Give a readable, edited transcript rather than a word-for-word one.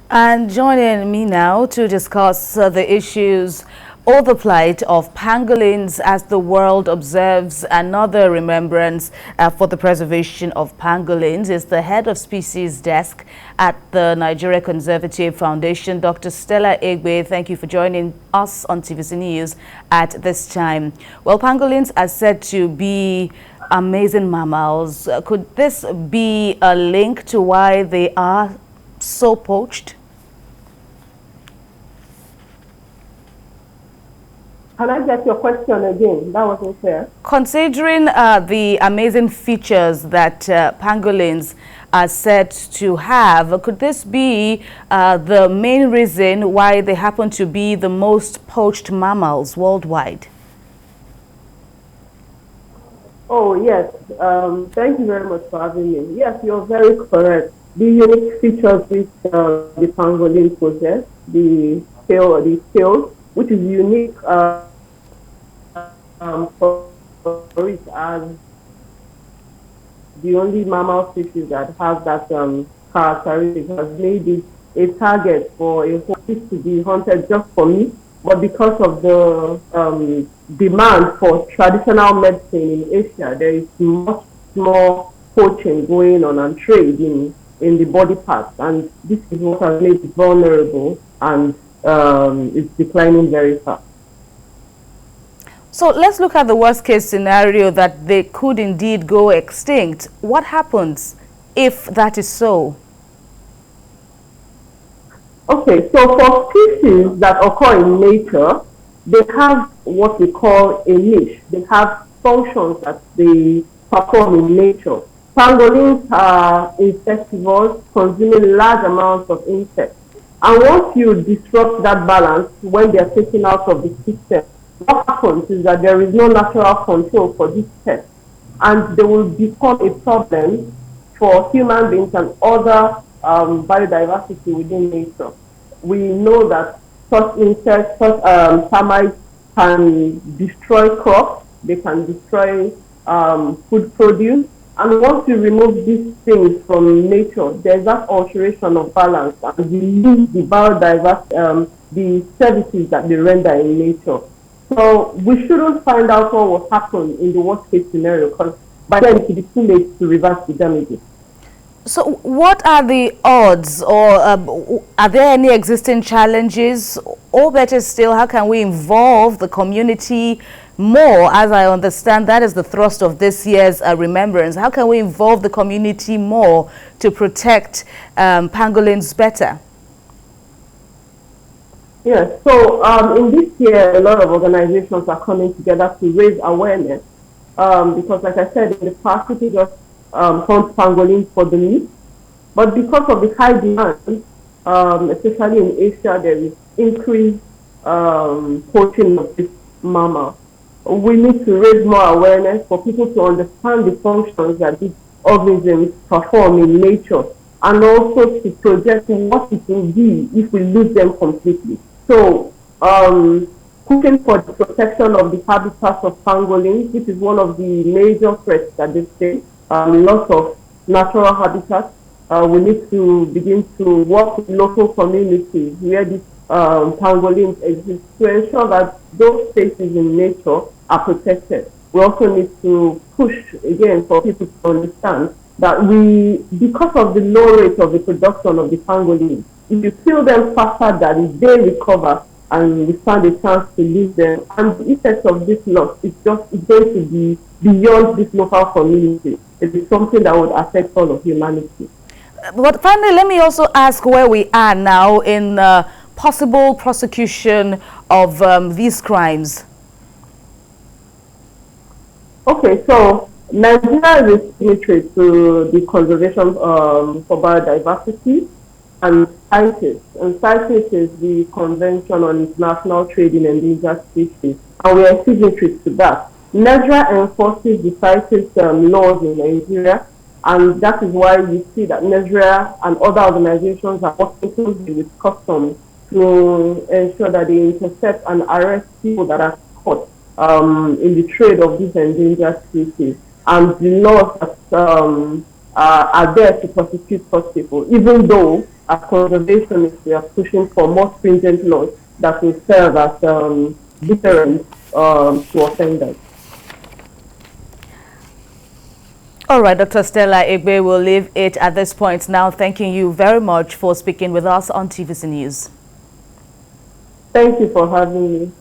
And joining me now to discuss the issues or the plight of pangolins as the world observes another remembrance for the preservation of pangolins is the head of species desk at the Nigeria Conservative Foundation, Dr. Stella Egbe. Thank you for joining us on TVC News at this time. Well, pangolins are said to be amazing mammals. Could this be a link to why they are so poached? Can I get your question again? That wasn't fair. Considering the amazing features that pangolins are said to have, could this be the main reason why they happen to be the most poached mammals worldwide? Oh, yes. Thank you very much for having me. Yes, you're very correct. The unique features which the pangolin possess, the tail, which is unique for it as the only mammal species that has that characteristic, has made it a target for a host to be hunted just for meat. But because of the demand for traditional medicine in Asia, there is much more poaching going on and trade in the body parts. And this is what has made it vulnerable and it's declining very fast. So let's look at the worst case scenario that they could indeed go extinct. What happens if that is so? Okay, so for species that occur in nature, they have what we call a niche. They have functions that they perform in nature. Pangolins are insectivores, consuming large amounts of insects. And once you disrupt that balance, when they are taken out of the system, what happens is that there is no natural control for this pest, and they will become a problem for human beings and other biodiversity within nature. We know that such insects, such termites can destroy crops, they can destroy food produce, and once you remove these things from nature, there's that alteration of balance, and we lose the biodiversity, the services that they render in nature. So we shouldn't find out what will happen in the worst case scenario, because by then it will be too late to reverse the damages. So what are the odds, or are there any existing challenges, or better still, how can we involve the community more? As I understand, that is the thrust of this year's remembrance. How can we involve the community more to protect pangolins better? Yes, so in this year, a lot of organizations are coming together to raise awareness because, like I said, in the past, people just hunt pangolins for the meat. But because of the high demand, especially in Asia, there is increased poaching of this mammal. We need to raise more awareness for people to understand the functions that these organisms perform in nature, and also to project what it will be if we lose them completely. So, pushing for the protection of the habitats of pangolins, which is one of the major threats that they face, loss of natural habitats. We need to begin to work with local communities where these pangolins exist to ensure that those spaces in nature are protected. We also need to push, again, for people to understand that because of the low rate of the production of the pangolins, if you kill them faster than they recover, and we stand a chance to lose them, and the effects of this loss it's going to be beyond this local community. It is something that would affect all of humanity. But finally, let me also ask where we are now in possible prosecution of these crimes. Okay, so Nigeria is a signatory to the Conservation for Biodiversity and CITES. And CITES is the Convention on International Trade in Endangered Species, and we are signatories to that. Nigeria enforces the CITES laws in Nigeria, and that is why you see that Nigeria and other organizations are working closely with customs to ensure that they intercept and arrest people that are caught in the trade of these endangered species. And the laws that are there to prosecute such people, even though as conservationists, we are pushing for more stringent laws that will serve as deterrents to offenders. All right, Dr. Stella Egbe, will leave it at this point now. Thanking you very much for speaking with us on TVC News. Thank you for having me.